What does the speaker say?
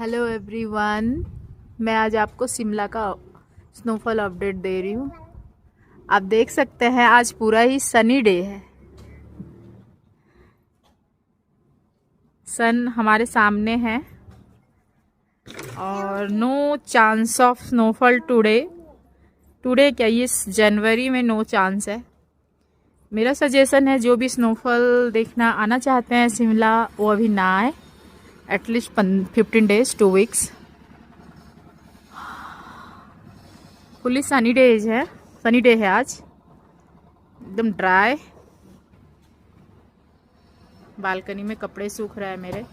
Hello everyone, मैं आज आपको शिमला का स्नोफॉल अपडेट दे रही हूँ। आप देख सकते हैं आज पूरा ही सनी डे है। सन हमारे सामने है और no chance of snowfall today क्या, ये जनवरी में नो चांस है। मेरा सजेशन है जो भी स्नोफॉल देखना आना चाहते हैं शिमला, वो अभी ना आए, at least 15 days 2 weeks. Fully sunny day है आज, एकदम ड्राई। बालकनी में कपड़े सूख रहे हैं मेरे।